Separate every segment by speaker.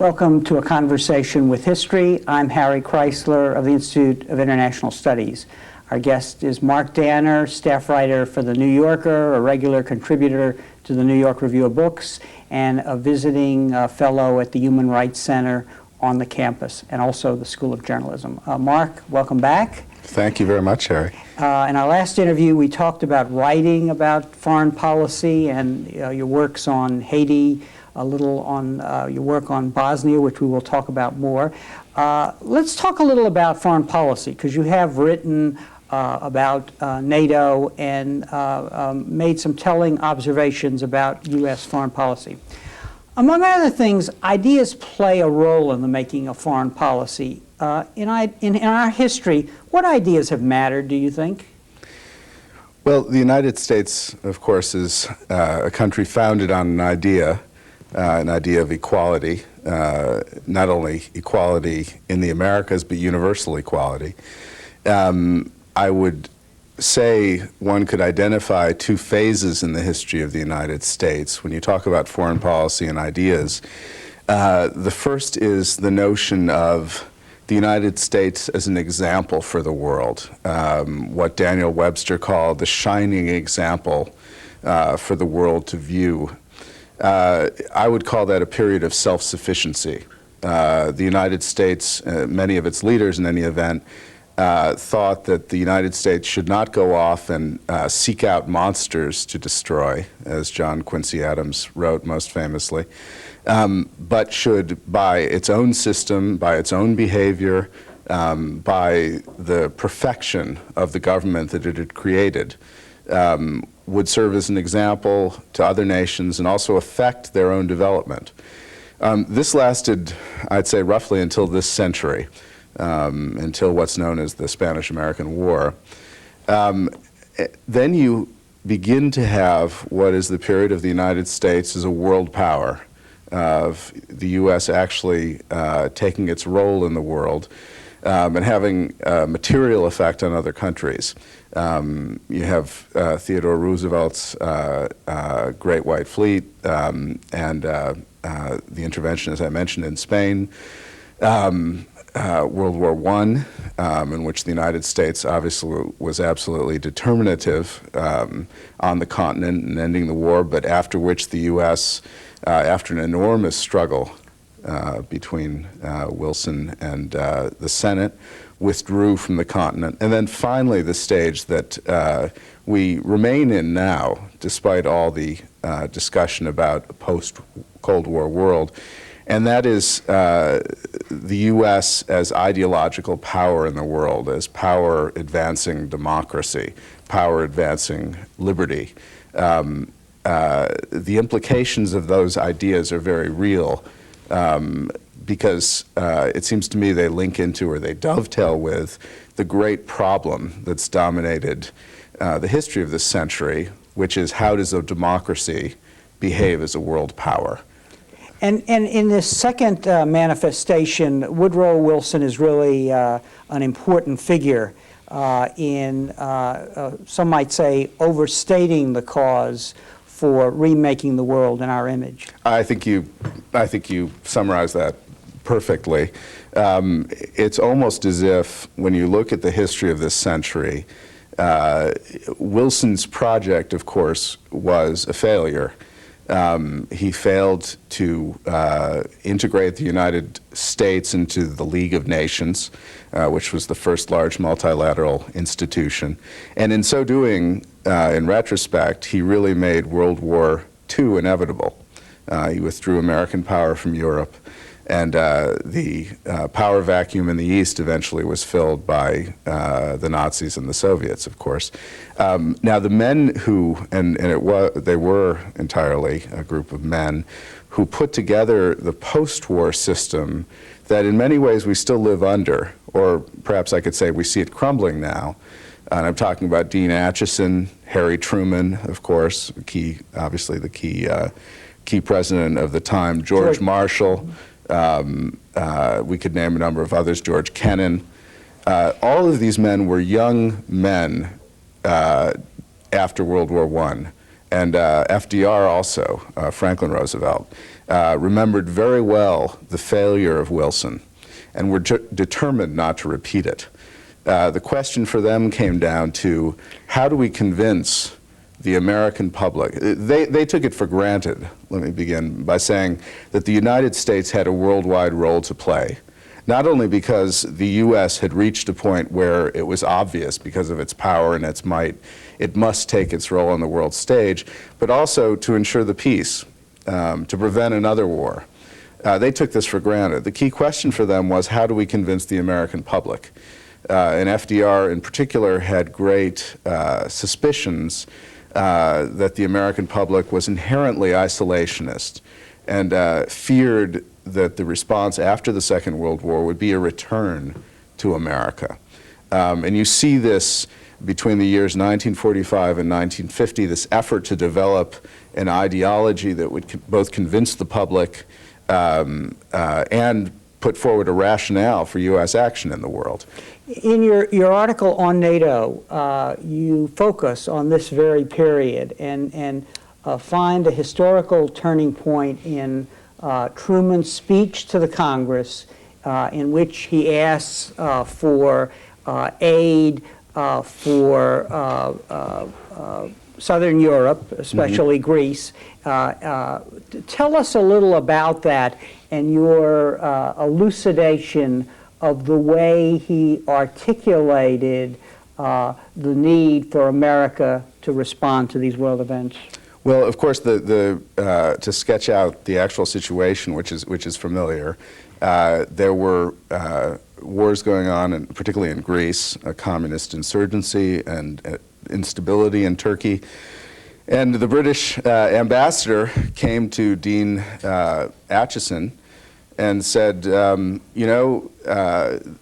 Speaker 1: Welcome to A Conversation with History. I'm Harry Kreisler of the Institute of International Studies. Our guest is Mark Danner, staff writer for The New Yorker, a regular contributor to the New York Review of Books, and a visiting fellow at the Human Rights Center on the campus, and also the School of Journalism. Mark, welcome back.
Speaker 2: Thank you very much, Harry.
Speaker 1: In our last interview, we talked about writing about foreign policy and your works on Haiti, a little on your work on Bosnia, which we will talk about more. Let's talk a little about foreign policy, because you have written about NATO and made some telling observations about U.S. foreign policy. Among other things, ideas play a role in the making of foreign policy. In our history, what ideas have mattered, do you think?
Speaker 2: Well, the United States, of course, is a country founded on an idea of equality, not only equality in the Americas, but universal equality. I would say one could identify two phases in the history of the United States when you talk about foreign policy and ideas. The first is the notion of the United States as an example for the world, what Daniel Webster called the shining example for the world to view. I would call that a period of self-sufficiency. The United States, many of its leaders in any event, thought that the United States should not go off and seek out monsters to destroy, as John Quincy Adams wrote most famously, but should, by its own system, by its own behavior, by the perfection of the government that it had created, would serve as an example to other nations and also affect their own development. This lasted, I'd say, roughly until this century, until what's known as the Spanish-American War. Then you begin to have what is the period of the United States as a world power, of the U.S. actually taking its role in the world and having a material effect on other countries. You have Theodore Roosevelt's Great White Fleet and the intervention, as I mentioned, in Spain. World War I, in which the United States obviously was absolutely determinative on the continent and ending the war, but after which the U.S., after an enormous struggle between Wilson and the Senate, withdrew from the continent. And then finally the stage that we remain in now, despite all the discussion about a post-Cold War world, and that is the U.S. as ideological power in the world, as power advancing democracy, power advancing liberty. The implications of those ideas are very real because it seems to me they link into, or they dovetail with, the great problem that's dominated the history of this century, which is how does a democracy behave as a world power?
Speaker 1: And in this second manifestation, Woodrow Wilson is really an important figure in, some might say, overstating the cause for remaking the world in our image. I think
Speaker 2: you summarized that perfectly. It's almost as if, when you look at the history of this century, Wilson's project, of course, was a failure. He failed to integrate the United States into the League of Nations, which was the first large multilateral institution. And in so doing, in retrospect, he really made World War II inevitable. He withdrew American power from Europe, and the power vacuum in the East eventually was filled by the Nazis and the Soviets, of course. Now, the men who, they were entirely a group of men who put together the post-war system that in many ways we still live under, or perhaps I could say we see it crumbling now. And I'm talking about Dean Acheson, Harry Truman, of course, obviously the key president of the time, George Marshall. We could name a number of others, George Kennan. All of these men were young men after World War I, and FDR also, Franklin Roosevelt. remembered very well the failure of Wilson and were determined not to repeat it. The question for them came down to, how do we convince the American public? They took it for granted, let me begin by saying, that the United States had a worldwide role to play. Not only because the U.S. had reached a point where it was obvious, because of its power and its might, it must take its role on the world stage, but also to ensure the peace, to prevent another war. They took this for granted. The key question for them was, how do we convince the American public? And FDR in particular had great suspicions that the American public was inherently isolationist and feared that the response after the Second World War would be a return to America. And you see this between the years 1945 and 1950, this effort to develop an ideology that would both convince the public and put forward a rationale for U.S. action in the world.
Speaker 1: In your article on NATO, you focus on this very period and find a historical turning point in Truman's speech to the Congress, in which he asks for aid for Southern Europe, especially Greece. Tell us a little about that and your elucidation of the way he articulated the need for America to respond to these world events.
Speaker 2: Well, of course, to sketch out the actual situation, which is familiar, there were wars going on, particularly in Greece, a communist insurgency and instability in Turkey. And the British ambassador came to Dean Acheson and said, you know,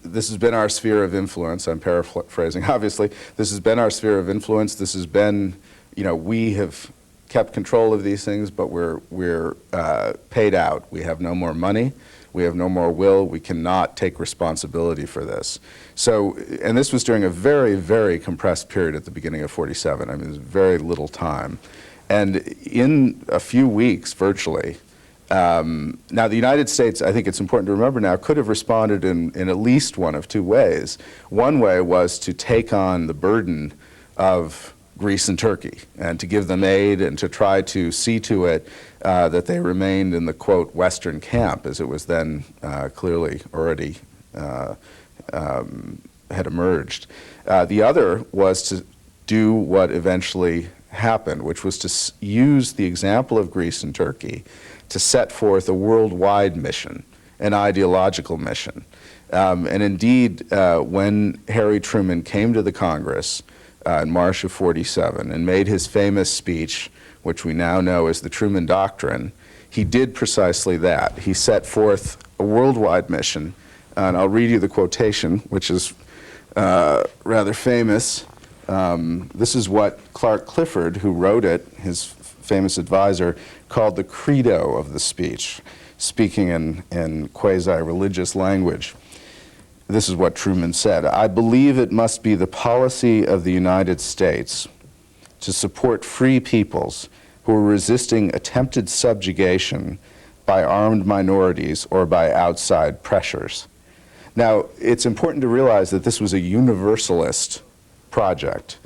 Speaker 2: this has been our sphere of influence. I'm paraphrasing, obviously. This has been our sphere of influence. This has been, you know, we have kept control of these things, but we're paid out. We have no more money. We have no more will. We cannot take responsibility for this. So, and this was during a very, very compressed period at the beginning of '47. I mean, there's very little time. And in a few weeks, virtually, now the United States, I think it's important to remember now, could have responded in at least one of two ways. One way was to take on the burden of Greece and Turkey and to give them aid and to try to see to it that they remained in the, quote, Western camp, as it was then clearly already had emerged. The other was to do what eventually happened, which was to use the example of Greece and Turkey to set forth a worldwide mission, an ideological mission. And indeed, when Harry Truman came to the Congress in March of '47 and made his famous speech, which we now know as the Truman Doctrine, he did precisely that. He set forth a worldwide mission, and I'll read you the quotation, which is rather famous. This is what Clark Clifford, who wrote it, his famous advisor, called the credo of the speech, speaking in quasi-religious language. This is what Truman said: "I believe it must be the policy of the United States to support free peoples who are resisting attempted subjugation by armed minorities or by outside pressures." Now, it's important to realize that this was a universalist project.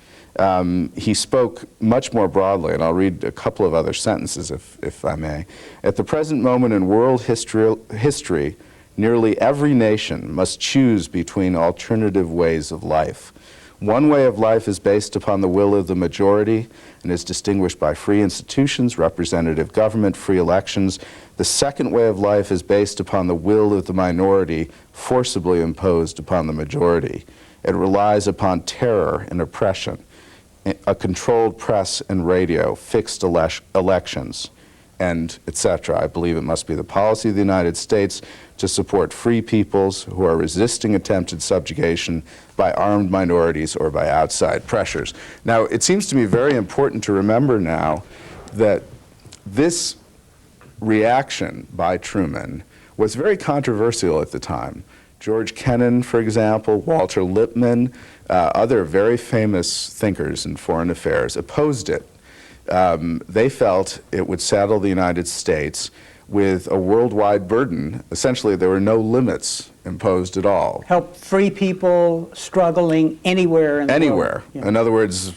Speaker 2: He spoke much more broadly, and I'll read a couple of other sentences if I may. "At the present moment in world history, nearly every nation must choose between alternative ways of life. One way of life is based upon the will of the majority and is distinguished by free institutions, representative government, free elections. The second way of life is based upon the will of the minority, forcibly imposed upon the majority. It relies upon terror and oppression, a controlled press and radio, fixed elections, and etc. I believe it must be the policy of the United States to support free peoples who are resisting attempted subjugation by armed minorities or by outside pressures." Now, it seems to me very important to remember now that this reaction by Truman was very controversial at the time. George Kennan, for example, Walter Lippmann, other very famous thinkers in foreign affairs opposed it. They felt it would saddle the United States with a worldwide burden. Essentially, there were no limits imposed at all.
Speaker 1: Help free people struggling anywhere in the world.
Speaker 2: Anywhere.
Speaker 1: Yeah.
Speaker 2: In other words,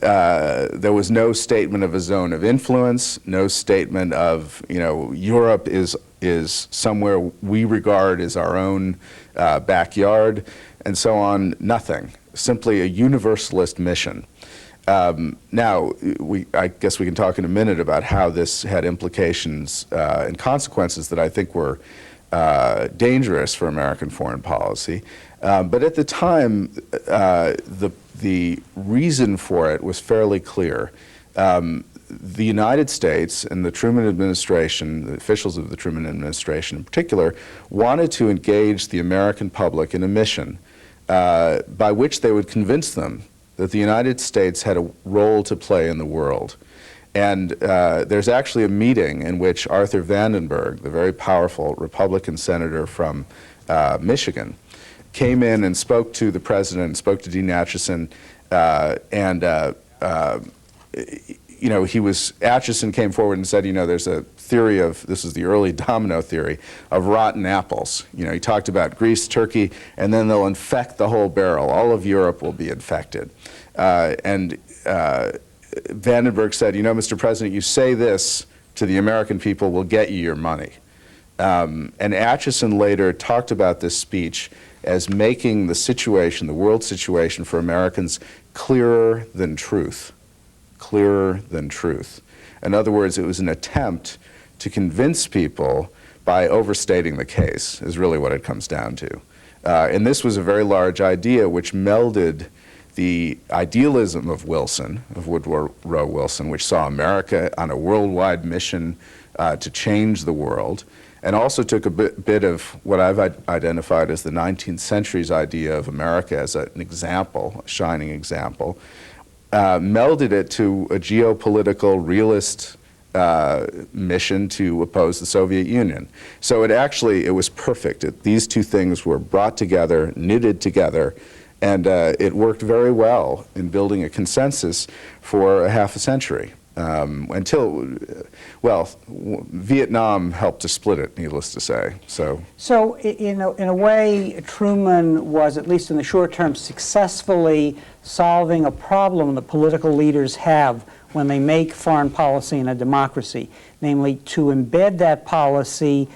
Speaker 2: there was no statement of a zone of influence, no statement of, Europe is somewhere we regard as our own backyard, and so on. Nothing. Simply a universalist mission. Now, I guess we can talk in a minute about how this had implications and consequences that I think were dangerous for American foreign policy. But at the time, the reason for it was fairly clear. The United States and the Truman administration, the officials of the Truman administration in particular, wanted to engage the American public in a mission by which they would convince them that the United States had a role to play in the world. And there's actually a meeting in which Arthur Vandenberg, the very powerful Republican senator from Michigan, came in and spoke to the president, spoke to Dean Acheson, Acheson came forward and said, there's a theory of, this is the early domino theory, of rotten apples. He talked about Greece, Turkey, and then they'll infect the whole barrel. All of Europe will be infected. Vandenberg said, Mr. President, you say this to the American people, we'll get you your money. And Acheson later talked about this speech as making the situation, the world situation for Americans, clearer than truth. Clearer than truth. In other words, it was an attempt to convince people by overstating the case, is really what it comes down to. And this was a very large idea which melded the idealism of Wilson, of Woodrow Wilson, which saw America on a worldwide mission to change the world, and also took a bit of what I've identified as the 19th century's idea of America as an example, a shining example, melded it to a geopolitical realist mission to oppose the Soviet Union. So it was perfect. These two things were brought together, knitted together, and it worked very well in building a consensus for a half a century. Until, Vietnam helped to split it, needless to say.
Speaker 1: So in a way, Truman was, at least in the short term, successfully solving a problem that political leaders have when they make foreign policy in a democracy, namely to embed that policy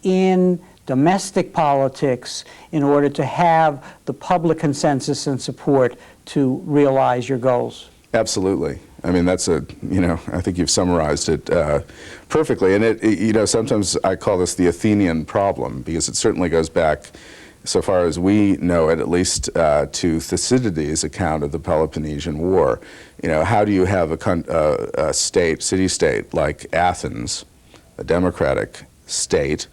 Speaker 1: in domestic politics in order to have the public consensus and support to realize your goals.
Speaker 2: Absolutely. I mean, I think you've summarized it perfectly. And sometimes I call this the Athenian problem, because it certainly goes back, so far as we know it, at least to Thucydides' account of the Peloponnesian War. How do you have a city-state like Athens, a democratic state,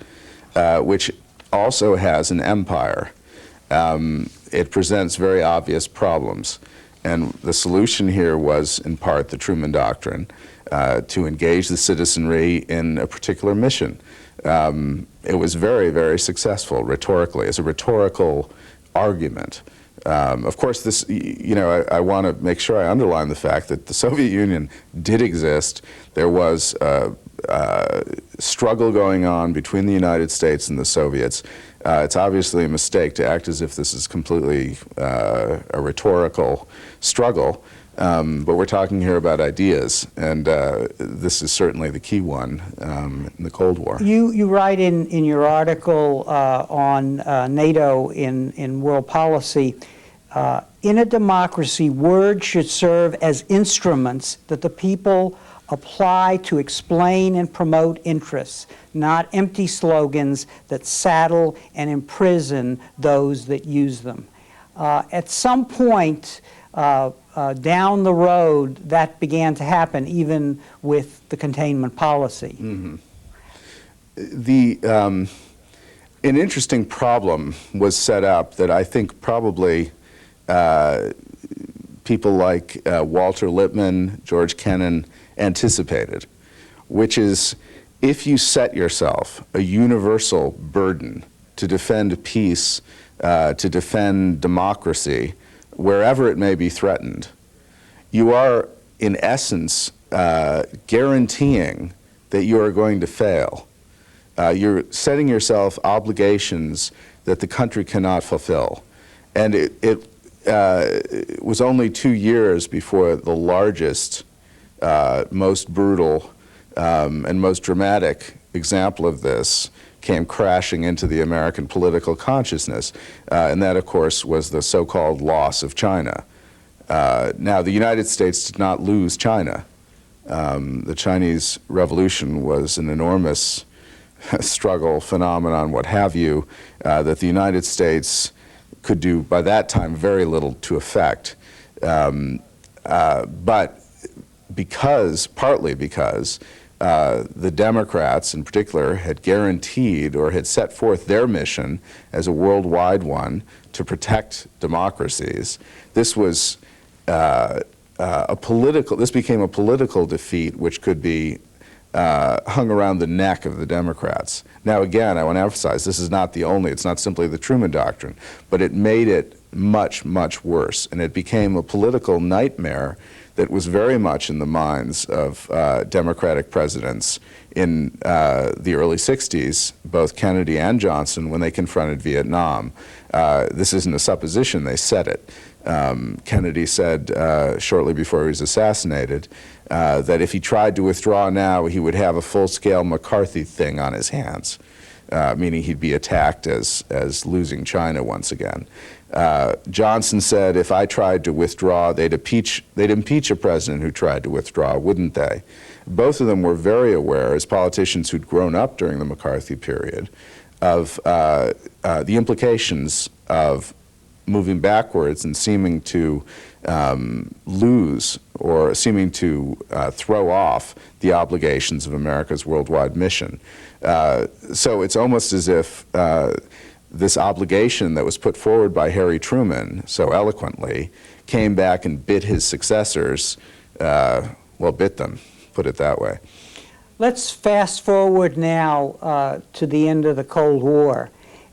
Speaker 2: which also has an empire? It presents very obvious problems. And the solution here was, in part, the Truman Doctrine, to engage the citizenry in a particular mission. It was very, very successful rhetorically, as a rhetorical argument. Of course, this, I want to make sure I underline the fact that the Soviet Union did exist. There was a struggle going on between the United States and the Soviets. It's obviously a mistake to act as if this is completely a rhetorical struggle, but we're talking here about ideas, and this is certainly the key one in the Cold War.
Speaker 1: You write in your article on NATO in world policy, in a democracy, words should serve as instruments that the people apply to explain and promote interests, not empty slogans that saddle and imprison those that use them. At some point down the road, that began to happen, even with the containment policy.
Speaker 2: Mm-hmm. An interesting problem was set up that I think probably people like Walter Lippmann, George Kennan, anticipated, which is, if you set yourself a universal burden to defend peace, to defend democracy, wherever it may be threatened, you are, in essence, guaranteeing that you are going to fail. You're setting yourself obligations that the country cannot fulfill. And it was only 2 years before the largest, most brutal, and most dramatic example of this came crashing into the American political consciousness. And that, of course, was the so-called loss of China. Now, the United States did not lose China. The Chinese Revolution was an enormous struggle, phenomenon, what have you, that the United States could do, by that time, very little to affect. But partly because the Democrats in particular had guaranteed or had set forth their mission as a worldwide one to protect democracies, this was this became a political defeat which could be hung around the neck of the Democrats. Now again, I want to emphasize, this is not the only, it's not simply the Truman Doctrine, but it made it much, much worse, and it became a political nightmare that was very much in the minds of Democratic presidents in the early 60s, both Kennedy and Johnson, when they confronted Vietnam. This isn't a supposition, they said it. Kennedy said shortly before he was assassinated that if he tried to withdraw now, he would have a full-scale McCarthy thing on his hands, meaning he'd be attacked as losing China once again. Johnson said if I tried to withdraw, they'd impeach a president who tried to withdraw, wouldn't they? Both of them were very aware, as politicians who'd grown up during the McCarthy period, of the implications of moving backwards and seeming to lose or seeming to throw off the obligations of America's worldwide mission. So it's almost as if this obligation that was put forward by Harry Truman so eloquently came back and bit his successors, well, bit them, put it that way.
Speaker 1: Let's fast forward now to the end of the Cold War.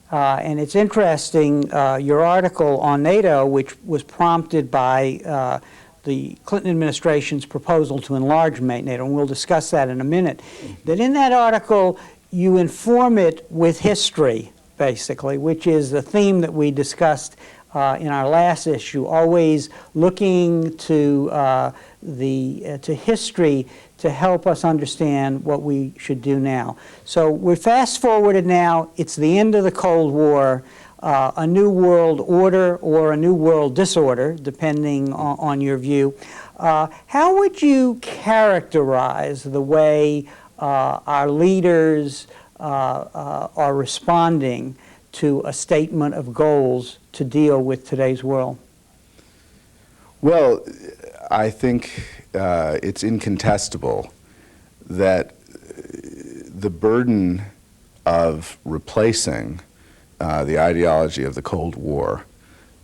Speaker 1: And it's interesting, your article on NATO, which was prompted by the Clinton administration's proposal to enlarge NATO, and we'll discuss that in a minute, that in that article you inform it with history, basically, which is the theme that we discussed in our last issue, always looking to history to help us understand what we should do now. So we're fast forwarded now. It's the end of the Cold War, a new world order or a new world disorder, depending on your view. How would you characterize the way our leaders are responding to a statement of goals to deal with today's world?
Speaker 2: Well, I think it's incontestable that the burden of replacing the ideology of the Cold War,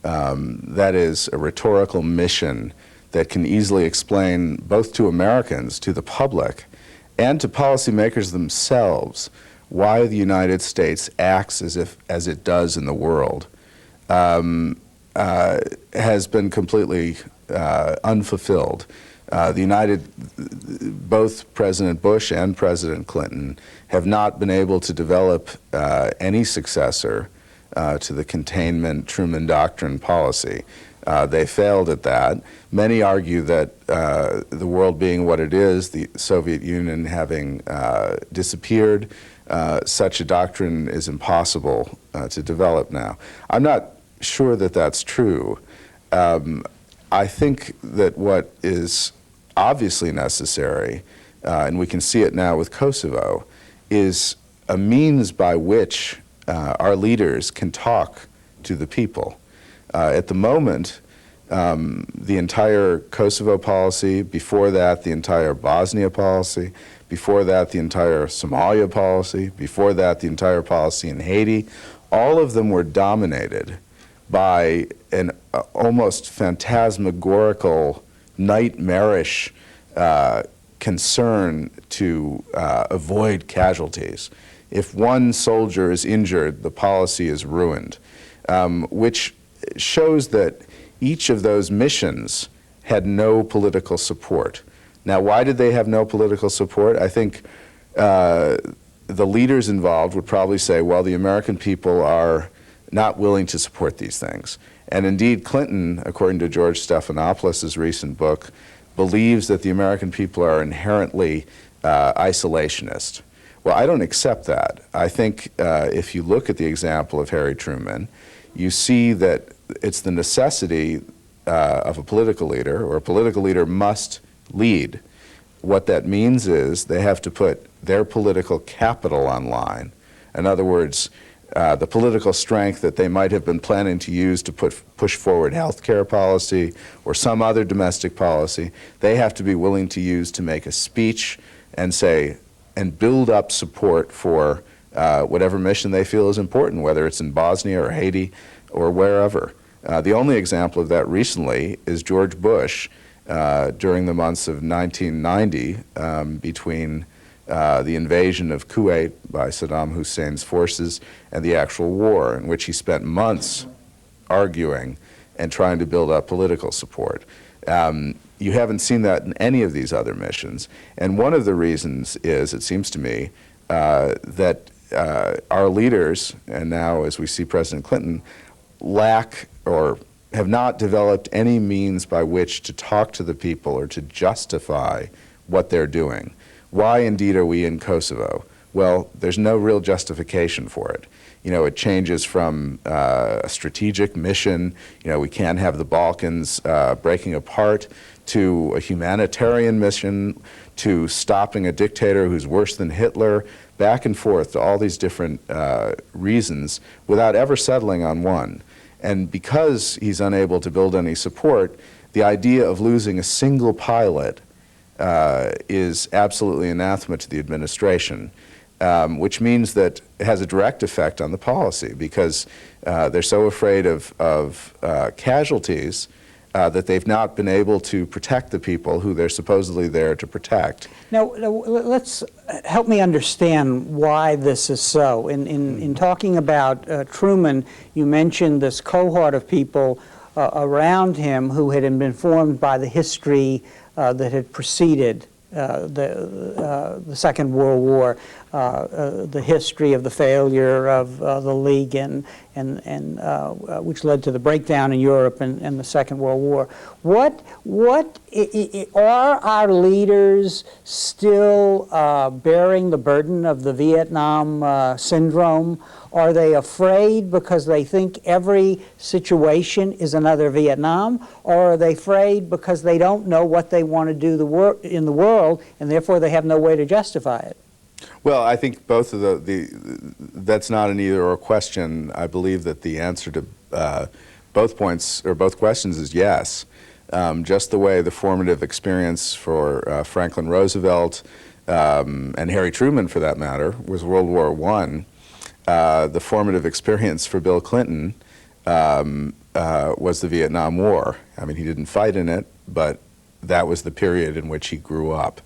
Speaker 2: that is a rhetorical mission that can easily explain both to Americans, to the public, and to policymakers themselves why the United States acts as it does in the world, has been completely unfulfilled. Both President Bush and President Clinton have not been able to develop any successor to the containment Truman Doctrine policy. They failed at that. Many argue that the world being what it is, the Soviet Union having disappeared, such a doctrine is impossible to develop now. I'm not sure that that's true. I think that what is obviously necessary, and we can see it now with Kosovo, is a means by which our leaders can talk to the people. At the moment, the entire Kosovo policy, before that the entire Bosnia policy, before that the entire Somalia policy, before that the entire policy in Haiti, all of them were dominated by an almost phantasmagorical, nightmarish concern to avoid casualties. If one soldier is injured, the policy is ruined, which shows that each of those missions had no political support. Now, why did they have no political support? I think the leaders involved would probably say, well, the American people are not willing to support these things. And indeed, Clinton, according to George Stephanopoulos' recent book, believes that the American people are inherently isolationist. Well, I don't accept that. I think if you look at the example of Harry Truman, you see that it's the necessity of a political leader, or a political leader must lead. What that means is they have to put their political capital on line. In other words, the political strength that they might have been planning to use to push forward health care policy or some other domestic policy, they have to be willing to use to make a speech and say, and build up support for whatever mission they feel is important, whether it's in Bosnia or Haiti or wherever. The only example of that recently is George Bush during the months of 1990 between the invasion of Kuwait by Saddam Hussein's forces and the actual war, in which he spent months arguing and trying to build up political support. You haven't seen that in any of these other missions. And one of the reasons is, it seems to me, that our leaders, and now as we see President Clinton, lack or have not developed any means by which to talk to the people or to justify what they're doing. Why indeed are we in Kosovo? Well, there's no real justification for it. You know, it changes from a strategic mission, you know, we can't have the Balkans breaking apart, to a humanitarian mission, to stopping a dictator who's worse than Hitler, back and forth to all these different reasons without ever settling on one. And because he's unable to build any support, the idea of losing a single pilot is absolutely anathema to the administration, which means that it has a direct effect on the policy, because they're so afraid of casualties that they've not been able to protect the people who they're supposedly there to protect.
Speaker 1: Now, let's help me understand why this is so. In talking about Truman, you mentioned this cohort of people around him who had been informed by the history that had preceded the Second World War, the history of the failure of the League, and which led to the breakdown in Europe and the Second World War. What are our leaders still bearing the burden of the Vietnam syndrome? Are they afraid because they think every situation is another Vietnam? Or are they afraid because they don't know what they want to do in the world, and therefore they have no way to justify it?
Speaker 2: Well, I think both of that's not an either-or question. I believe that the answer to both points, or both questions, is yes. Just the way the formative experience for Franklin Roosevelt and Harry Truman, for that matter, was World War I. The formative experience for Bill Clinton was the Vietnam War. I mean, he didn't fight in it, but that was the period in which he grew up.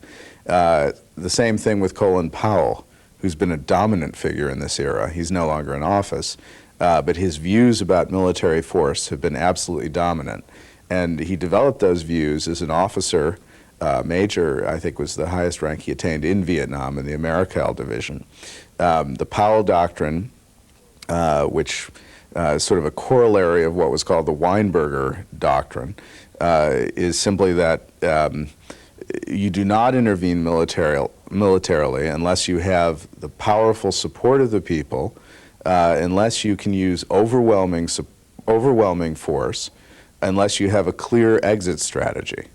Speaker 2: The same thing with Colin Powell, who's been a dominant figure in this era. He's no longer in office, but his views about military force have been absolutely dominant. And he developed those views as an officer, major, I think was the highest rank he attained in Vietnam in the Americal Division. The Powell Doctrine, which is sort of a corollary of what was called the Weinberger Doctrine, is simply that you do not intervene militarily unless you have the powerful support of the people, unless you can use overwhelming force, unless you have a clear exit strategy.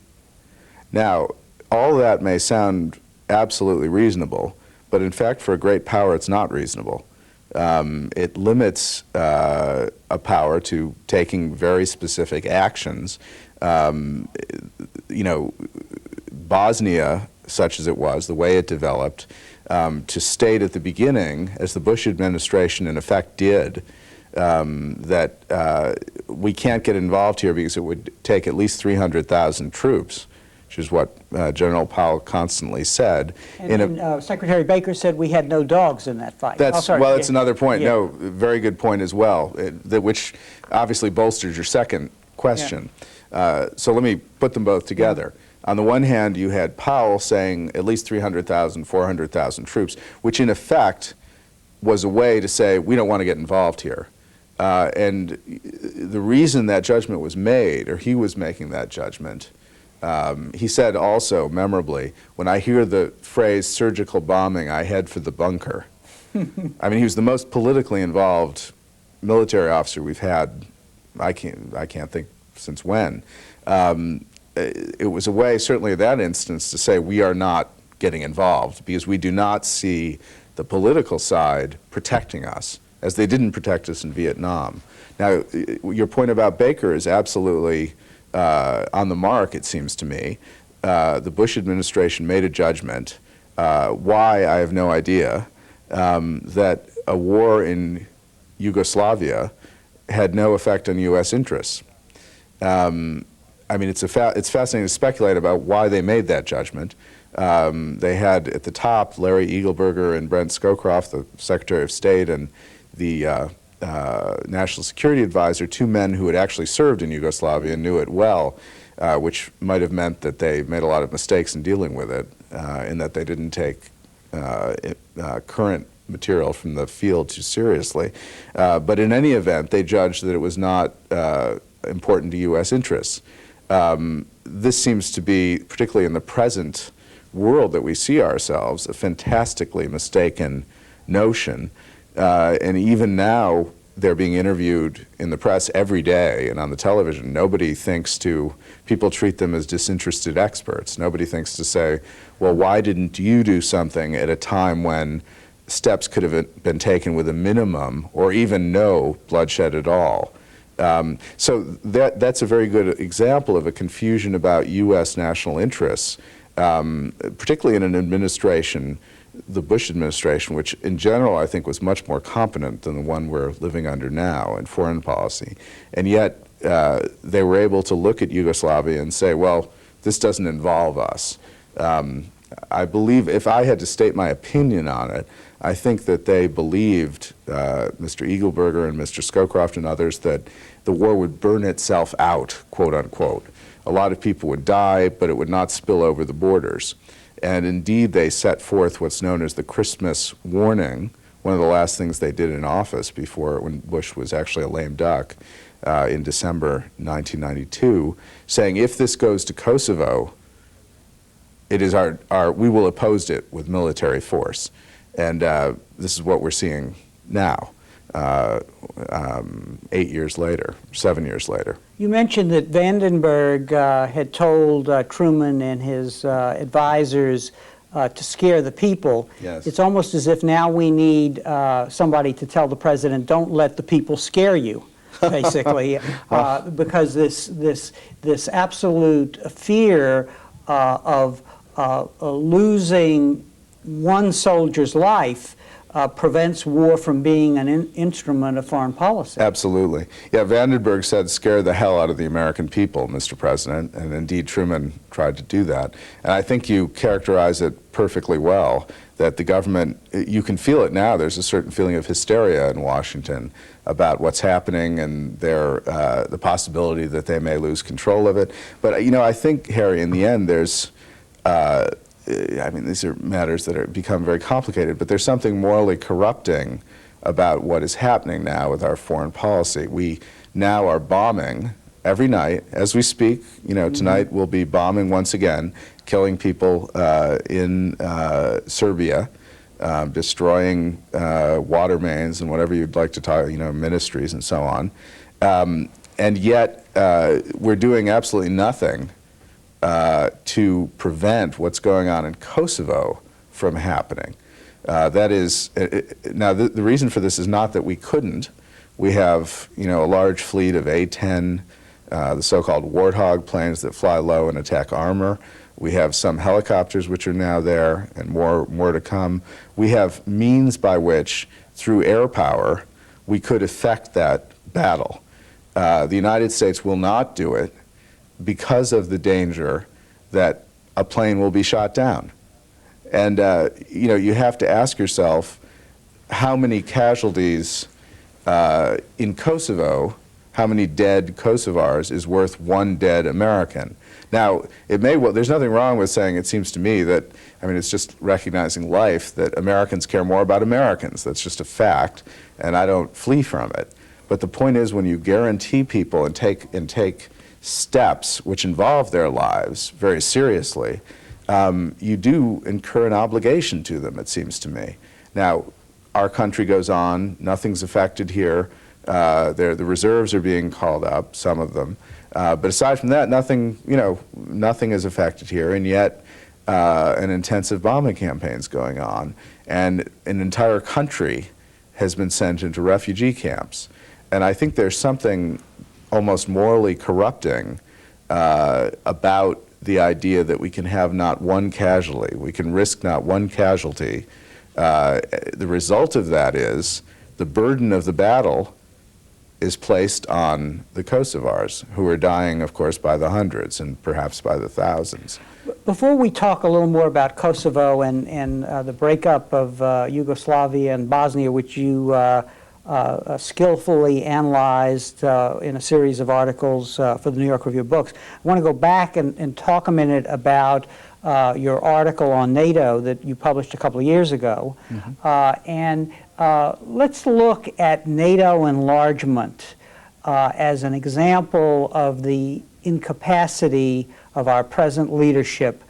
Speaker 2: Now, all that may sound absolutely reasonable, but in fact, for a great power, it's not reasonable. It limits a power to taking very specific actions. You know, Bosnia, such as it was, the way it developed, to state at the beginning, as the Bush administration in effect did, that we can't get involved here because it would take at least 300,000 troops, which is what General Powell constly said.
Speaker 1: And Secretary Baker said we had no dogs in that fight.
Speaker 2: That's another point. Yeah. No, very good point as well, which obviously bolsters your second question. Yeah. So let me put them both together. On the one hand, you had Powell saying at least 300,000, 400,000 troops, which in effect was a way to say, we don't want to get involved here. And the reason that judgment was made, or he was making that judgment, he said also, memorably, when I hear the phrase surgical bombing, I head for the bunker. I mean, he was the most politically involved military officer we've had, I can't think since when. It was a way, certainly in that instance, to say we are not getting involved because we do not see the political side protecting us, as they didn't protect us in Vietnam. Now, your point about Baker is absolutely on the mark, it seems to me. The Bush administration made a judgment, why I have no idea, that a war in Yugoslavia had no effect on U.S. interests. I mean, it's fascinating to speculate about why they made that judgment. They had at the top Larry Eagleburger and Brent Scowcroft, the Secretary of State, and the National Security Advisor, two men who had actually served in Yugoslavia and knew it well, which might have meant that they made a lot of mistakes in dealing with it, in that they didn't take current material from the field too seriously. But in any event, they judged that it was not important to U.S. interests. This seems to be, particularly in the present world that we see ourselves, a fantastically mistaken notion. And even now, they're being interviewed in the press every day and on the television. Nobody thinks to, people treat them as disinterested experts. Nobody thinks to say, well, why didn't you do something at a time when steps could have been taken with a minimum or even no bloodshed at all? So that's a very good example of a confusion about U.S. national interests, particularly in an administration, the Bush administration, which in general I think was much more competent than the one we're living under now in foreign policy. And yet they were able to look at Yugoslavia and say, well, this doesn't involve us. I believe, if I had to state my opinion on it, I think that they believed, Mr. Eagleburger and Mr. Scowcroft and others, that the war would burn itself out, quote unquote. A lot of people would die, but it would not spill over the borders. And indeed, they set forth what's known as the Christmas warning, one of the last things they did in office before, when Bush was actually a lame duck, in December 1992, saying if this goes to Kosovo, it is we will oppose it with military force. And this is what we're seeing now, 8 years later, 7 years later.
Speaker 1: You mentioned that Vandenberg had told Truman and his advisors to scare the people.
Speaker 2: Yes.
Speaker 1: It's almost as if now we need somebody to tell the president, don't let the people scare you, basically, because this absolute fear of losing one soldier's life prevents war from being an instrument of foreign policy.
Speaker 2: Absolutely. Yeah, Vandenberg said, scare the hell out of the American people, Mr. President, and indeed Truman tried to do that. And I think you characterize it perfectly well, that the government, you can feel it now, there's a certain feeling of hysteria in Washington about what's happening and the possibility that they may lose control of it. But, you know, I think, Harry, in the end, there's, I mean, these are matters that are become very complicated, but there's something morally corrupting about what is happening now with our foreign policy. We now are bombing every night as we speak. You know, tonight we'll be bombing once again, killing people in Serbia, destroying water mains and whatever you'd like to talk, you know, ministries and so on. And yet we're doing absolutely nothing to prevent what's going on in Kosovo from happening. That is, now the reason for this is not that we couldn't. We have, you know, a large fleet of A-10, the so-called Warthog planes that fly low and attack armor. We have some helicopters which are now there, and more to come. We have means by which, through air power, we could affect that battle. The United States will not do it because of the danger that a plane will be shot down. And you know, you have to ask yourself how many casualties in Kosovo how many dead Kosovars is worth one dead American. Now, it may well, there's nothing wrong with saying, it seems to me that, I mean, it's just recognizing life, that Americans care more about Americans. That's just a fact, and I don't flee from it. But the point is, when you guarantee people and take steps which involve their lives very seriously, you do incur an obligation to them, it seems to me. Now, our country goes on, nothing's affected here. The reserves are being called up, some of them. But aside from that, nothing is affected here, and yet an intensive bombing campaign's going on, and an entire country has been sent into refugee camps. And I think there's something almost morally corrupting about the idea that we can have not one casualty, we can risk not one casualty. The result of that is the burden of the battle is placed on the Kosovars, who are dying, of course, by the hundreds and perhaps by the thousands.
Speaker 1: Before we talk a little more about Kosovo and the breakup of Yugoslavia and Bosnia, which you skillfully analyzed in a series of articles for the New York Review of Books, I want to go back and talk a minute about your article on NATO that you published a couple of years ago. Let's look at NATO enlargement as an example of the incapacity of our present leadership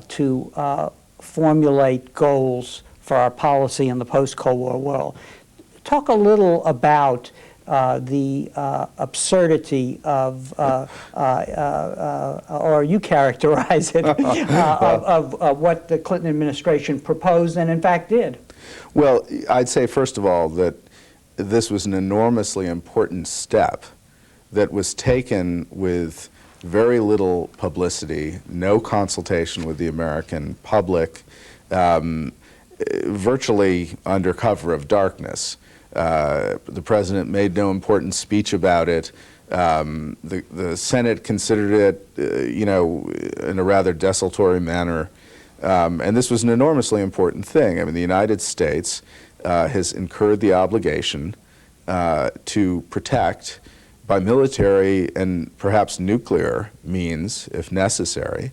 Speaker 1: to formulate goals for our policy in the post-Cold War world. Talk a little about the absurdity of, or you characterize it, of what the Clinton administration proposed and in fact did.
Speaker 2: Well, I'd say first of all that this was an enormously important step that was taken with very little publicity, no consultation with the American public, virtually under cover of darkness. The president made no important speech about it. The Senate considered it, in a rather desultory manner. And this was an enormously important thing. I mean, the United States has incurred the obligation to protect, by military and perhaps nuclear means, if necessary,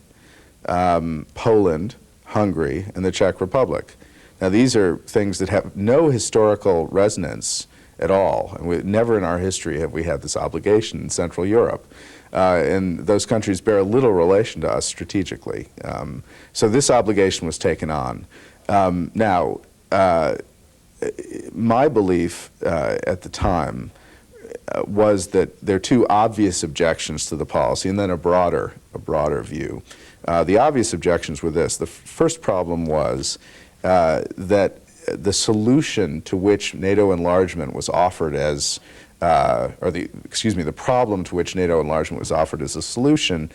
Speaker 2: Poland, Hungary, and the Czech Republic. Now, these are things that have no historical resonance at all. And never in our history have we had this obligation in Central Europe. And those countries bear little relation to us strategically. So this obligation was taken on. Now, my belief at the time was that there are two obvious objections to the policy, and then a broader view. The obvious objections were this. The first problem was that the solution to which NATO enlargement was offered as, the problem to which NATO enlargement was offered as a solution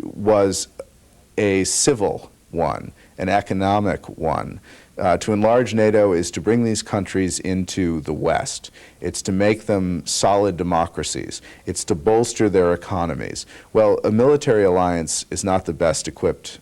Speaker 2: was a civil one, an economic one. To enlarge NATO is to bring these countries into the West. It's to make them solid democracies. It's to bolster their economies. Well, a military alliance is not the best equipped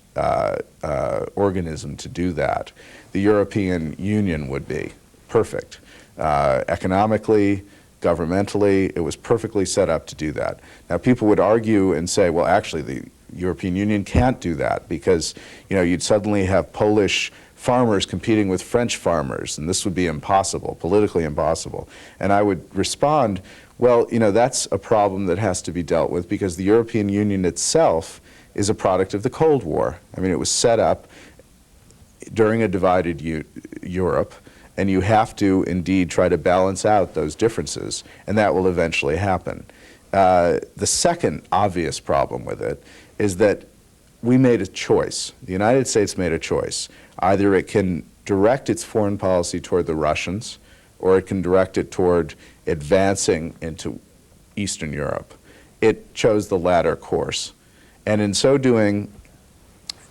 Speaker 2: organism to do that. The European Union would be perfect. Economically, governmentally, it was perfectly set up to do that. Now, people would argue and say, well, actually, the European Union can't do that because, you'd suddenly have Polish farmers competing with French farmers, and this would be impossible, politically impossible. And I would respond, well, that's a problem that has to be dealt with because the European Union itself is a product of the Cold War. I mean, it was set up during a divided Europe, and you have to indeed try to balance out those differences, and that will eventually happen. The second obvious problem with it is that we made a choice. The United States made a choice. Either it can direct its foreign policy toward the Russians, or it can direct it toward advancing into Eastern Europe. It chose the latter course. And in so doing,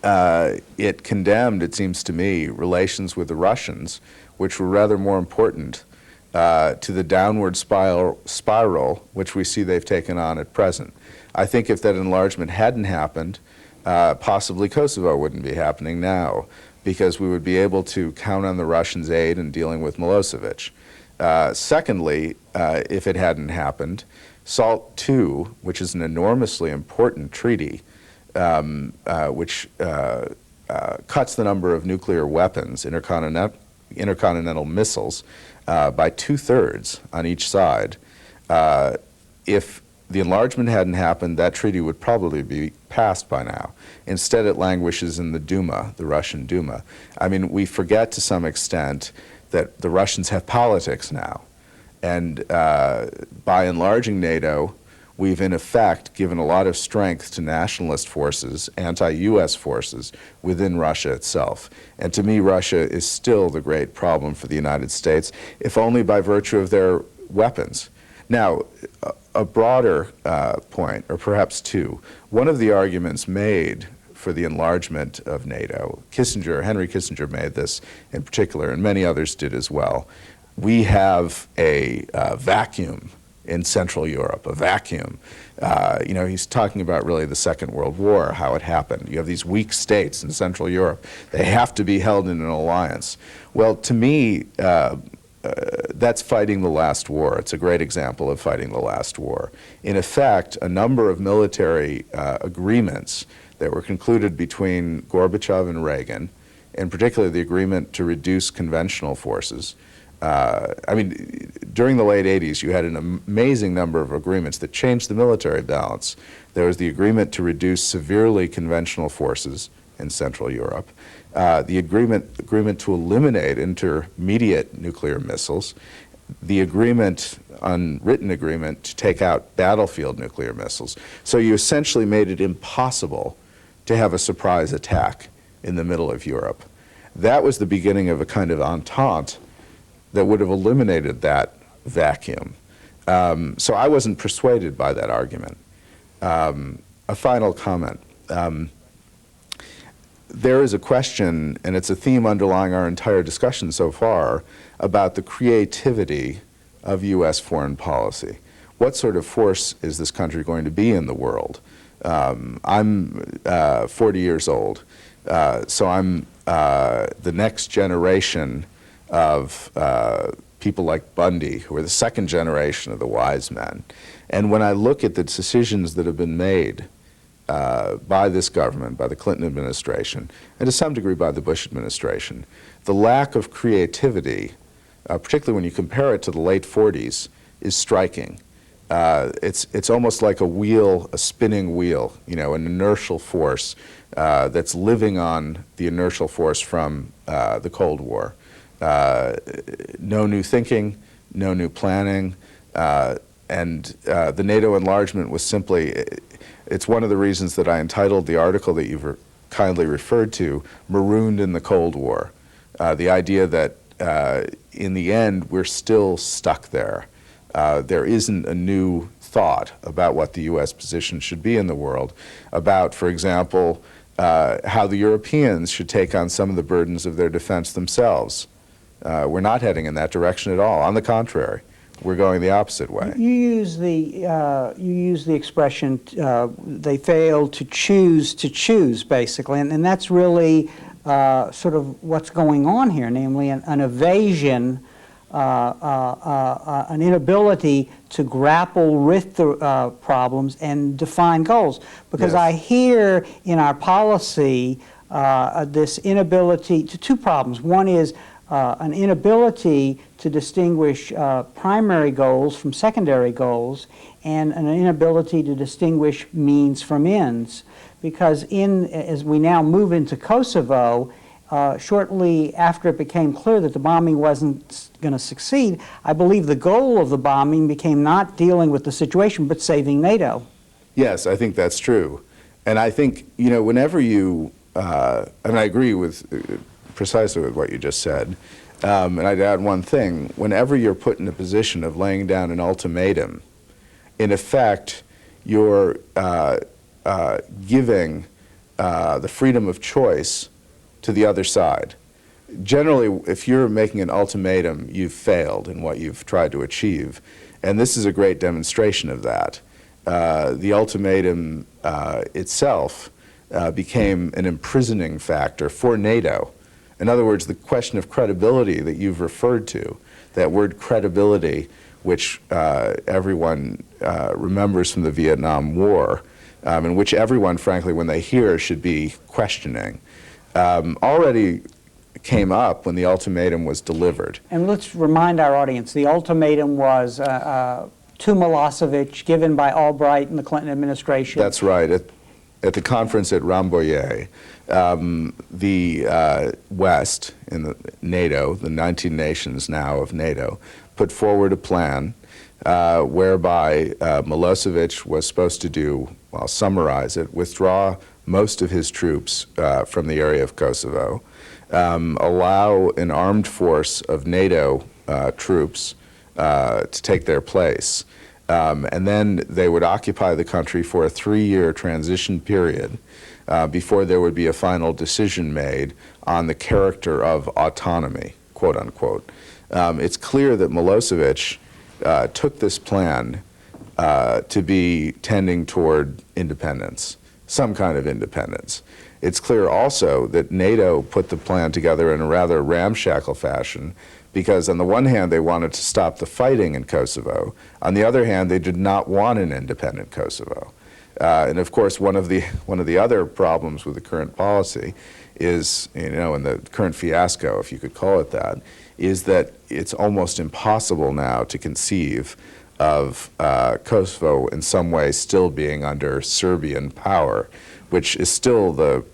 Speaker 2: it condemned, it seems to me, relations with the Russians, which were rather more important to the downward spiral which we see they've taken on at present. I think if that enlargement hadn't happened, possibly Kosovo wouldn't be happening now, because we would be able to count on the Russians' aid in dealing with Milosevic. Secondly, if it hadn't happened, SALT II, which is an enormously important treaty, which cuts the number of nuclear weapons, intercontinental missiles, by 2/3 on each side. If the enlargement hadn't happened, that treaty would probably be passed by now. Instead, it languishes in the Duma, the Russian Duma. I mean, we forget to some extent that the Russians have politics now. And by enlarging NATO, we've in effect given a lot of strength to nationalist forces, anti-US forces within Russia itself. And to me, Russia is still the great problem for the United States, if only by virtue of their weapons. Now, a broader point, or perhaps two, one of the arguments made for the enlargement of NATO, Henry Kissinger made this in particular, and many others did as well. We have a vacuum in Central Europe, a vacuum. You know, he's talking about really the Second World War, how it happened. You have these weak states in Central Europe. They have to be held in an alliance. Well, to me, that's fighting the last war. It's a great example of fighting the last war. In effect, a number of military agreements that were concluded between Gorbachev and Reagan, and particularly the agreement to reduce conventional forces. I mean, during the late 80s, you had an amazing number of agreements that changed the military balance. There was the agreement to reduce severely conventional forces in Central Europe, the agreement to eliminate intermediate nuclear missiles, the unwritten agreement to take out battlefield nuclear missiles. So you essentially made it impossible to have a surprise attack in the middle of Europe. That was the beginning of a kind of entente that would have eliminated that vacuum. So I wasn't persuaded by that argument. A final comment. There is a question, and it's a theme underlying our entire discussion so far, about the creativity of U.S. foreign policy. What sort of force is this country going to be in the world? I'm 40 years old, so I'm the next generation of people like Bundy, who are the second generation of the wise men. And when I look at the decisions that have been made by this government, by the Clinton administration, and to some degree by the Bush administration, the lack of creativity, particularly when you compare it to the late 40s, is striking. It's almost like a wheel, a spinning wheel, you know, an inertial force that's living on the inertial force from the Cold War. No new thinking, no new planning, and the NATO enlargement was simply, it's one of the reasons that I entitled the article that you've kindly referred to, Marooned in the Cold War. The idea that in the end we're still stuck there. There isn't a new thought about what the U.S. position should be in the world, about, for example, how the Europeans should take on some of the burdens of their defense themselves. We're not heading in that direction at all. On the contrary, we're going the opposite way.
Speaker 1: You use the expression they failed to choose, basically, and that's really sort of what's going on here, namely an evasion, an inability to grapple with the problems and define goals. Because
Speaker 2: Yes.
Speaker 1: I hear in our policy this inability to two problems. One is an inability to distinguish primary goals from secondary goals, and an inability to distinguish means from ends. Because as we now move into Kosovo, shortly after it became clear that the bombing wasn't going to succeed, I believe the goal of the bombing became not dealing with the situation, but saving NATO.
Speaker 2: Yes, I think that's true. And I think, you know, whenever you, and I agree with precisely with what you just said, and I'd add one thing. Whenever you're put in a position of laying down an ultimatum, in effect, you're giving the freedom of choice to the other side. Generally, if you're making an ultimatum, you've failed in what you've tried to achieve. And this is a great demonstration of that. The ultimatum itself became an imprisoning factor for NATO. In other words, the question of credibility that you've referred to, that word credibility, which everyone remembers from the Vietnam War, and which everyone, frankly, when they hear, should be questioning, already came up when the ultimatum was delivered.
Speaker 1: And let's remind our audience, the ultimatum was to Milosevic, given by Albright and the Clinton administration.
Speaker 2: That's right. At the conference at Rambouillet, the West, in the NATO, the 19 nations now of NATO, put forward a plan whereby Milosevic was supposed to do, I'll summarize it, withdraw most of his troops from the area of Kosovo, allow an armed force of NATO troops to take their place, and then they would occupy the country for a 3-year transition period before there would be a final decision made on the character of autonomy, quote unquote. It's clear that Milosevic took this plan to be tending toward independence, some kind of independence. It's clear also that NATO put the plan together in a rather ramshackle fashion because on the one hand they wanted to stop the fighting in Kosovo, on the other hand they did not want an independent Kosovo. And of course one of the other problems with the current policy is, and the current fiasco, if you could call it that, is that it's almost impossible now to conceive of Kosovo in some way still being under Serbian power, which is still the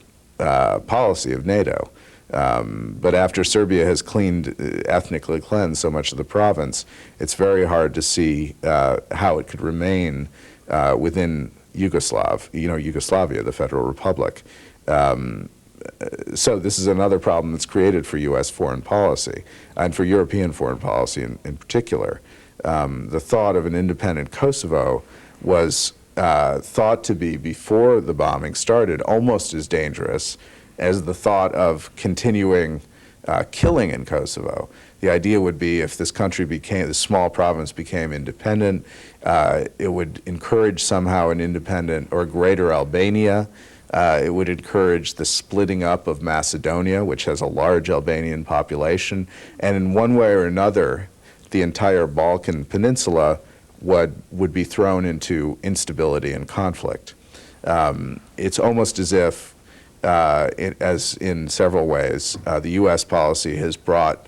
Speaker 2: policy of NATO. But after Serbia has ethnically cleansed so much of the province, it's very hard to see how it could remain within Yugoslavia, the Federal Republic. So this is another problem that's created for U.S. foreign policy, and for European foreign policy in particular. The thought of an independent Kosovo was thought to be, before the bombing started, almost as dangerous as the thought of continuing killing in Kosovo. The idea would be if this small province became independent, it would encourage somehow an independent or greater Albania. It would encourage the splitting up of Macedonia, which has a large Albanian population, and in one way or another, the entire Balkan Peninsula would be thrown into instability and conflict. It's almost as if, as in several ways, the U.S. policy has brought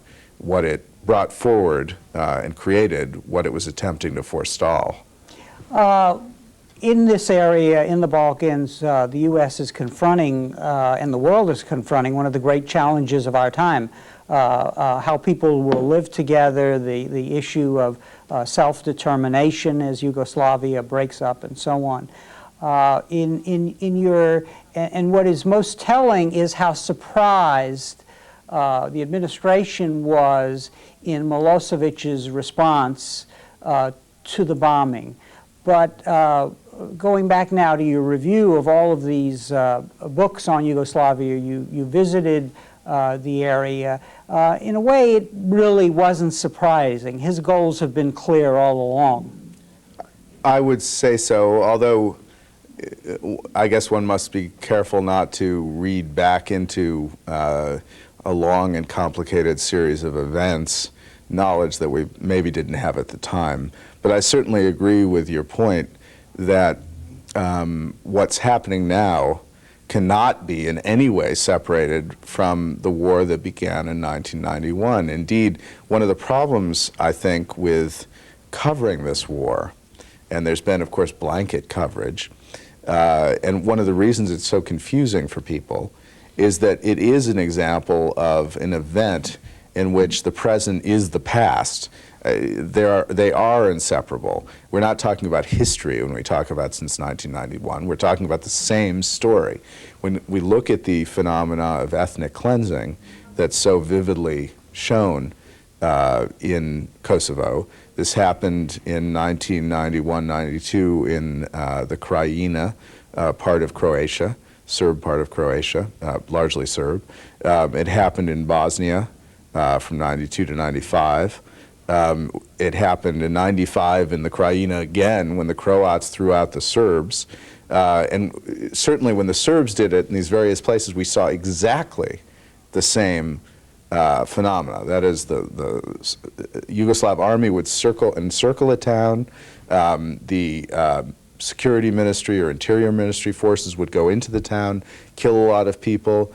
Speaker 2: forward and created what it was attempting to forestall.
Speaker 1: In this area, in the Balkans, the U.S. is confronting, and the world is confronting, one of the great challenges of our time, how people will live together, the issue of self-determination as Yugoslavia breaks up, and so on. And what is most telling is how surprised the administration was in Milosevic's response to the bombing. But going back now to your review of all of these books on Yugoslavia, you visited the area. In a way, it really wasn't surprising. His goals have been clear all along.
Speaker 2: I would say so, although I guess one must be careful not to read back into a long and complicated series of events, knowledge that we maybe didn't have at the time. But I certainly agree with your point that what's happening now cannot be in any way separated from the war that began in 1991. Indeed, one of the problems, I think, with covering this war, and there's been, of course, blanket coverage, and one of the reasons it's so confusing for people is that it is an example of an event in which the present is the past. They are inseparable. We're not talking about history when we talk about since 1991. We're talking about the same story. When we look at the phenomena of ethnic cleansing that's so vividly shown in Kosovo, this happened in 1991-92 in the Krajina part of Croatia, Serb part of Croatia, largely Serb. It happened in Bosnia from 92 to 95. It happened in 95 in the Krajina again when the Croats threw out the Serbs. And certainly when the Serbs did it in these various places, we saw exactly the same phenomena. That is, the Yugoslav army would encircle a town. The security ministry or interior ministry forces would go into the town, kill a lot of people,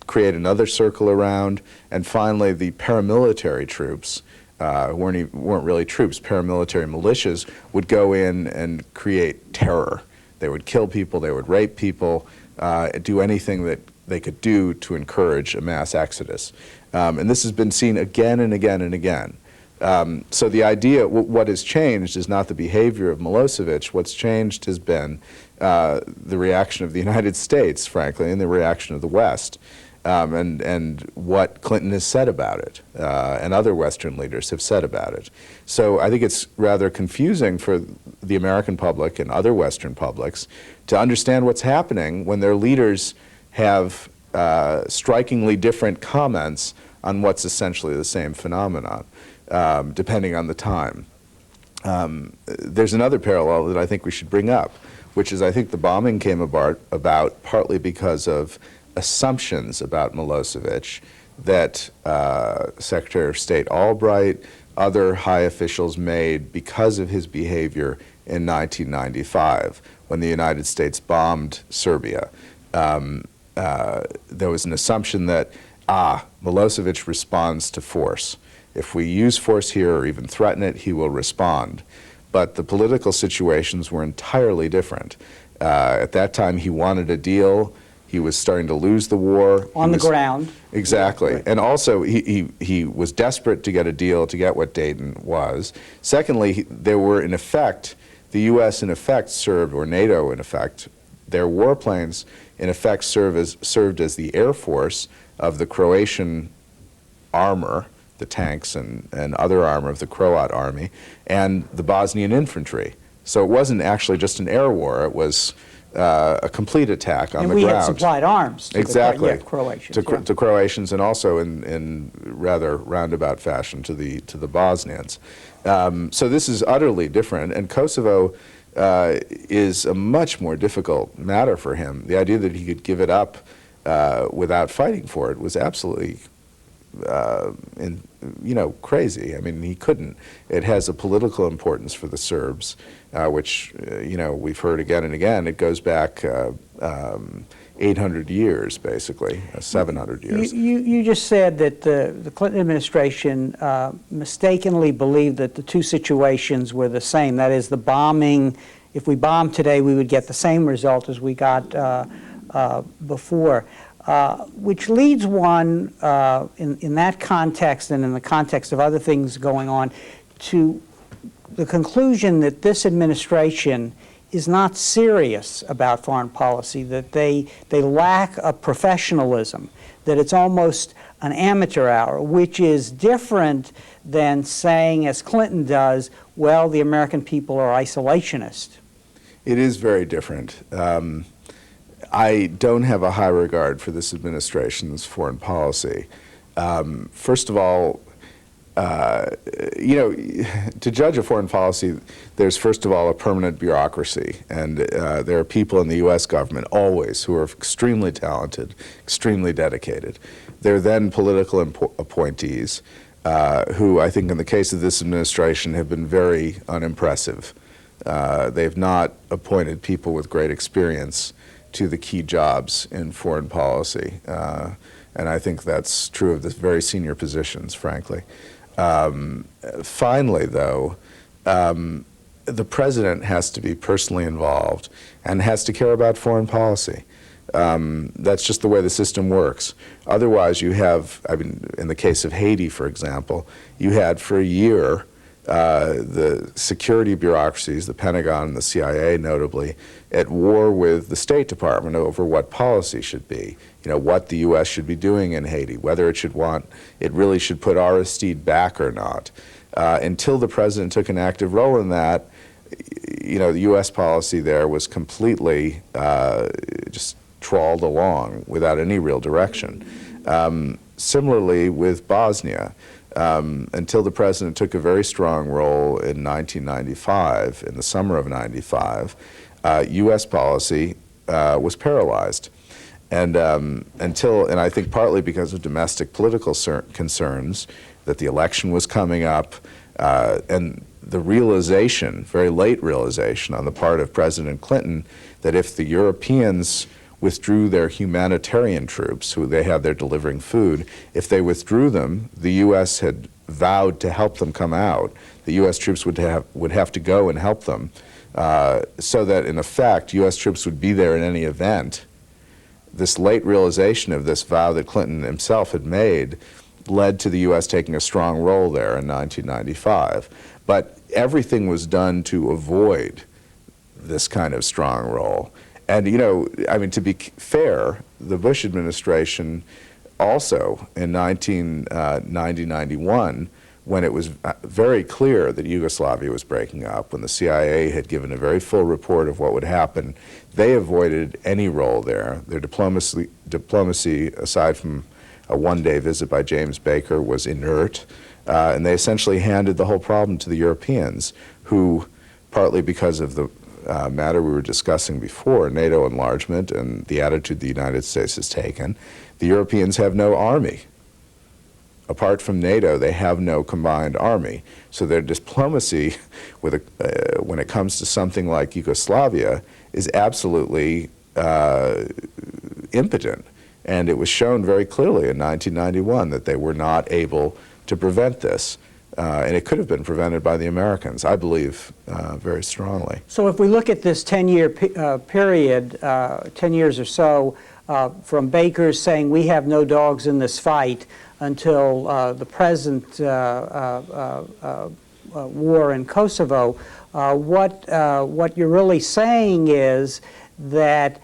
Speaker 2: create another circle around, and finally the paramilitary troops, weren't really troops, paramilitary militias, would go in and create terror. They would kill people, they would rape people, do anything that they could do to encourage a mass exodus. And this has been seen again and again and again. So the idea, what has changed is not the behavior of Milosevic. What's changed has been the reaction of the United States, frankly, and the reaction of the West, and what Clinton has said about it, and other Western leaders have said about it. So I think it's rather confusing for the American public and other Western publics to understand what's happening when their leaders have strikingly different comments on what's essentially the same phenomenon, depending on the time. There's another parallel that I think we should bring up, which is I think the bombing came about partly because of assumptions about Milosevic that Secretary of State Albright, other high officials made because of his behavior in 1995 when the United States bombed Serbia. There was an assumption that, Milosevic responds to force. If we use force here or even threaten it, he will respond. But the political situations were entirely different. At that time, he wanted a deal. He was starting to lose the war.
Speaker 1: On the ground.
Speaker 2: Exactly.
Speaker 1: Right.
Speaker 2: And also, he was desperate to get a deal, to get what Dayton was. Secondly, there were, in effect, the U.S. in effect served, or NATO in effect, their warplanes in effect served as the air force of the Croatian armor, the tanks and other armor of the Croat army, and the Bosnian infantry. So it wasn't actually just an air war, it was a complete attack on the ground.
Speaker 1: And we had supplied arms to
Speaker 2: exactly.
Speaker 1: the Croatians.
Speaker 2: To Croatians, and also in rather roundabout fashion to the Bosnians. So this is utterly different, and Kosovo is a much more difficult matter for him. The idea that he could give it up without fighting for it was absolutely crazy. I mean, he couldn't. It has a political importance for the Serbs, which, we've heard again and again. It goes back 800 years, basically, 700 years.
Speaker 1: You just said that the Clinton administration mistakenly believed that the two situations were the same. That is, the bombing, if we bombed today, we would get the same result as we got before. Which leads one, in that context and in the context of other things going on, to the conclusion that this administration is not serious about foreign policy, that they lack a professionalism, that it's almost an amateur hour, which is different than saying, as Clinton does, well, the American people are isolationist.
Speaker 2: It is very different. I don't have a high regard for this administration's foreign policy. First of all, to judge a foreign policy, there's first of all a permanent bureaucracy, and there are people in the U.S. government always who are extremely talented, extremely dedicated. There are then political appointees who, I think in the case of this administration, have been very unimpressive. They've not appointed people with great experience to the key jobs in foreign policy. And I think that's true of the very senior positions, frankly. Finally, though, the president has to be personally involved and has to care about foreign policy. That's just the way the system works. Otherwise, you have, in the case of Haiti, for example, you had for a year the security bureaucracies, the Pentagon and the CIA notably, at war with the State Department over what policy should be, what the U.S. should be doing in Haiti, whether it really should put Aristide back or not. Until the president took an active role in that, the U.S. policy there was completely just trawled along without any real direction. Similarly with Bosnia, until the president took a very strong role in 1995, in the summer of '95, U.S. policy was paralyzed. And and I think partly because of domestic political concerns, that the election was coming up, and the realization, very late realization on the part of President Clinton, that if the Europeans withdrew their humanitarian troops, who they had there delivering food, if they withdrew them, the U.S. had vowed to help them come out. The U.S. troops would have to go and help them, so that in effect, U.S. troops would be there in any event. This late realization of this vow that Clinton himself had made led to the U.S. taking a strong role there in 1995. But everything was done to avoid this kind of strong role. And, you know, I mean, to be fair, the Bush administration also in 1990-91, when it was very clear that Yugoslavia was breaking up, when the CIA had given a very full report of what would happen, they avoided any role there. Their diplomacy, aside from a one-day visit by James Baker, was inert, and they essentially handed the whole problem to the Europeans, who, partly because of the matter we were discussing before, NATO enlargement and the attitude the United States has taken, the Europeans have no army. Apart from NATO, they have no combined army. So their diplomacy, when it comes to something like Yugoslavia, is absolutely impotent. And it was shown very clearly in 1991 that they were not able to prevent this. And it could have been prevented by the Americans, I believe, very strongly.
Speaker 1: So if we look at this 10-year period, 10 years or so, from Baker's saying we have no dogs in this fight until the present war in Kosovo, what you're really saying is that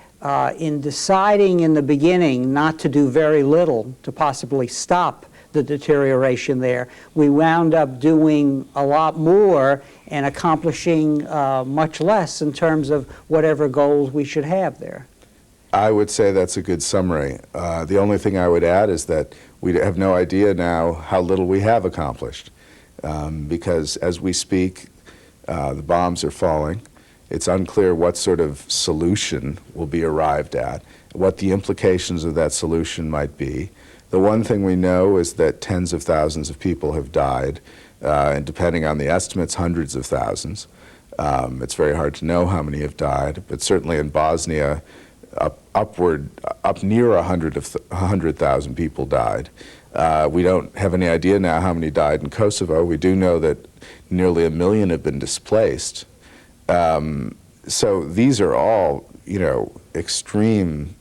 Speaker 1: in deciding in the beginning not to do very little to possibly stop the deterioration there, we wound up doing a lot more and accomplishing much less in terms of whatever goals we should have there.
Speaker 2: I would say that's a good summary. The only thing I would add is that we have no idea now how little we have accomplished, because as we speak, the bombs are falling. It's unclear what sort of solution will be arrived at, what the implications of that solution might be. The one thing we know is that tens of thousands of people have died, and depending on the estimates, hundreds of thousands. It's very hard to know how many have died, but certainly in Bosnia, up near 100,000 people died. We don't have any idea now how many died in Kosovo. We do know that nearly 1 million have been displaced. So these are all, you know, extreme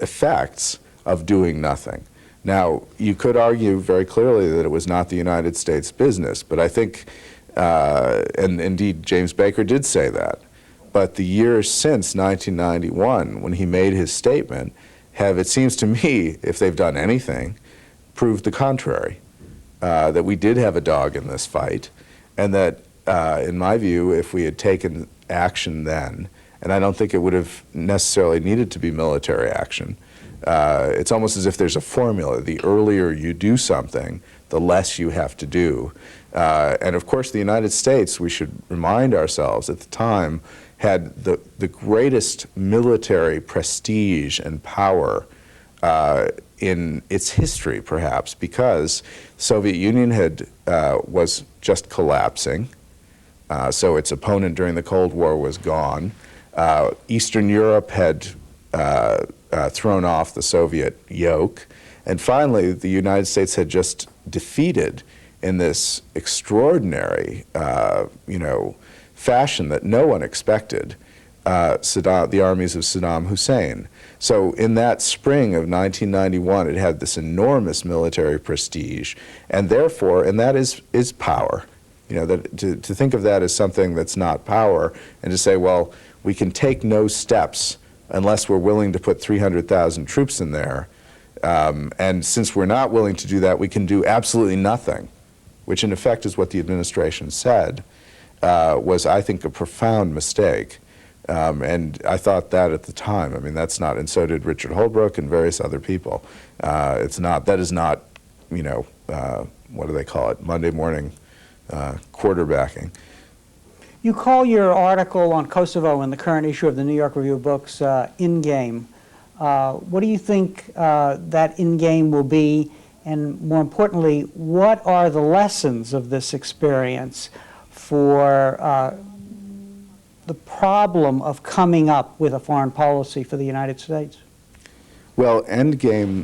Speaker 2: effects of doing nothing. Now, you could argue very clearly that it was not the United States' business, but I think, and indeed James Baker did say that, but the years since 1991, when he made his statement, have, it seems to me, if they've done anything, proved the contrary, that we did have a dog in this fight, and that, in my view, if we had taken action then, and I don't think it would have necessarily needed to be military action, it's almost as if there's a formula. The earlier you do something, the less you have to do. And of course, the United States, we should remind ourselves, at the time, had the greatest military prestige and power in its history, perhaps, because the Soviet Union was just collapsing. So its opponent during the Cold War was gone. Eastern Europe had thrown off the Soviet yoke. And finally, the United States had just defeated, in this extraordinary, fashion that no one expected, the armies of Saddam Hussein. So in that spring of 1991, it had this enormous military prestige, and therefore, and that is power. You know, that to think of that as something that's not power, and to say, well, we can take no steps unless we're willing to put 300,000 troops in there, and since we're not willing to do that, we can do absolutely nothing, which in effect is what the administration said, was, I think, a profound mistake. And I thought that at the time. I mean, that's not, and so did Richard Holbrooke and various other people. That is not, what do they call it, Monday morning quarterbacking.
Speaker 1: You call your article on Kosovo in the current issue of the New York Review of Books in-game. What do you think that in-game will be? And more importantly, what are the lessons of this experience for the problem of coming up with a foreign policy for the United States?
Speaker 2: Well, endgame,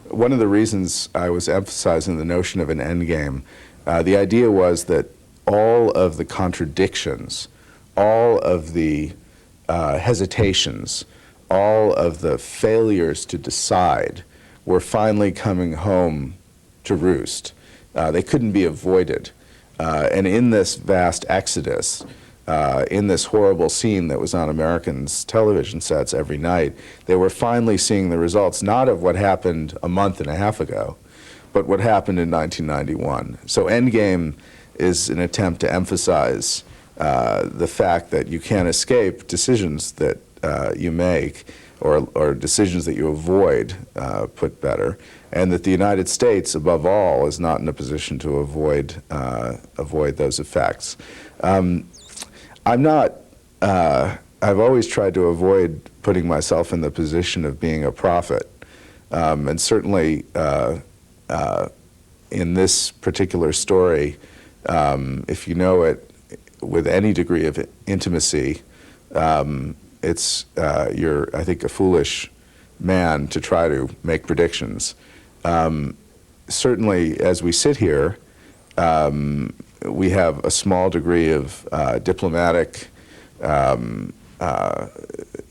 Speaker 2: one of the reasons I was emphasizing the notion of an endgame, the idea was that all of the contradictions, all of the hesitations, all of the failures to decide were finally coming home to roost. They couldn't be avoided. And in this vast exodus, in this horrible scene that was on Americans' television sets every night, they were finally seeing the results, not of what happened a month and a half ago, but what happened in 1991. So Endgame is an attempt to emphasize the fact that you can't escape decisions that you make, or decisions that you avoid, put better, and that the United States, above all, is not in a position to avoid those effects. I've always tried to avoid putting myself in the position of being a prophet, and certainly in this particular story, if you know it with any degree of intimacy, you're, I think, a foolish man to try to make predictions. Certainly, as we sit here, we have a small degree of diplomatic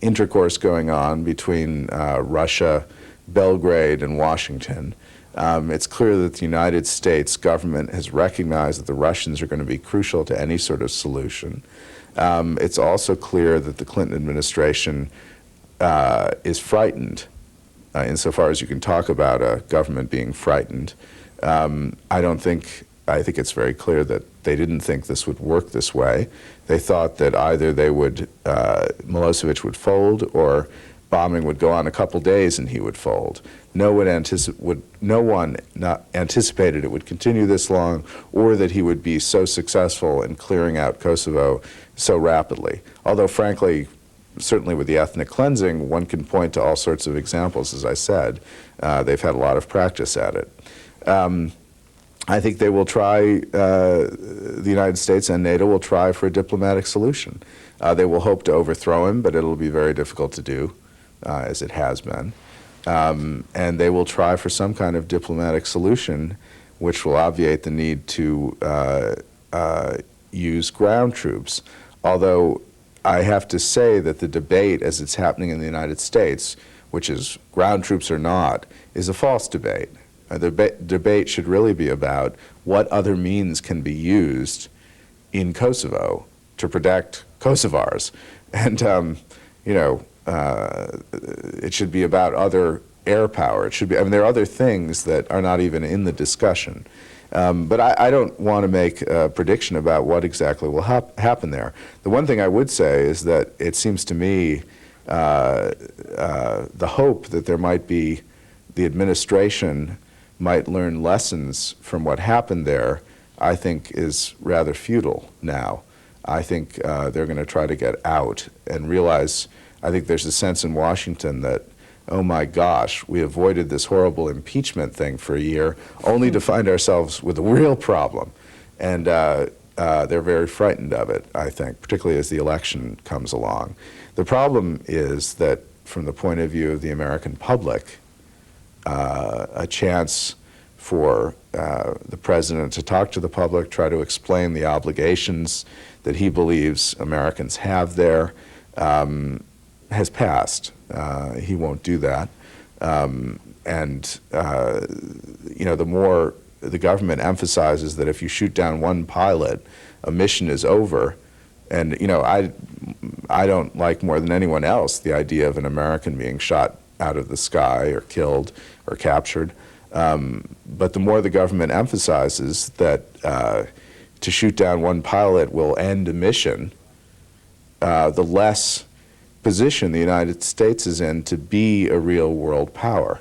Speaker 2: intercourse going on between Russia, Belgrade, and Washington. It's clear that the United States government has recognized that the Russians are going to be crucial to any sort of solution. It's also clear that the Clinton administration is frightened, insofar as you can talk about a government being frightened. I think it's very clear that they didn't think this would work this way. They thought that either Milosevic would fold, or bombing would go on a couple days and he would fold. No one anticipated it would continue this long, or that he would be so successful in clearing out Kosovo so rapidly. Although, frankly, certainly with the ethnic cleansing, one can point to all sorts of examples, as I said. They've had a lot of practice at it. I think they will try, the United States and NATO will try for a diplomatic solution. They will hope to overthrow him, but it'll be very difficult to do, as it has been. And they will try for some kind of diplomatic solution which will obviate the need to use ground troops. Although I have to say that the debate as it's happening in the United States, which is ground troops or not, is a false debate. The debate should really be about what other means can be used in Kosovo to protect Kosovars. And, it should be about other air power. It should be, there are other things that are not even in the discussion. But I don't want to make a prediction about what exactly will happen there. The one thing I would say is that it seems to me the hope that there might be, the administration might learn lessons from what happened there, I think is rather futile now. I think they're going to try to get out and realize, I think there's a sense in Washington that, oh my gosh, we avoided this horrible impeachment thing for a year only to find ourselves with a real problem. And they're very frightened of it, I think, particularly as the election comes along. The problem is that from the point of view of the American public, a chance for the president to talk to the public, try to explain the obligations that he believes Americans have there, has passed. He won't do that. The more the government emphasizes that if you shoot down one pilot, a mission is over. And, I don't like more than anyone else the idea of an American being shot out of the sky or killed or captured. But the more the government emphasizes that to shoot down one pilot will end a mission, the less position the United States is in to be a real world power.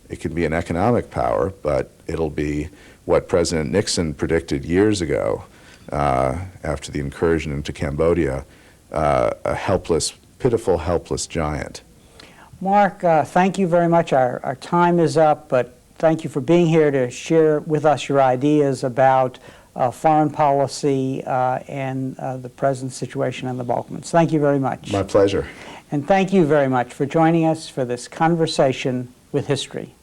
Speaker 2: It can be an economic power, but it'll be what President Nixon predicted years ago, after the incursion into Cambodia, a helpless, pitiful, helpless giant.
Speaker 1: Mark, thank you very much. Our time is up, but thank you for being here to share with us your ideas about foreign policy and the present situation in the Balkans. Thank you very much.
Speaker 2: My pleasure.
Speaker 1: And thank you very much for joining us for this conversation with history.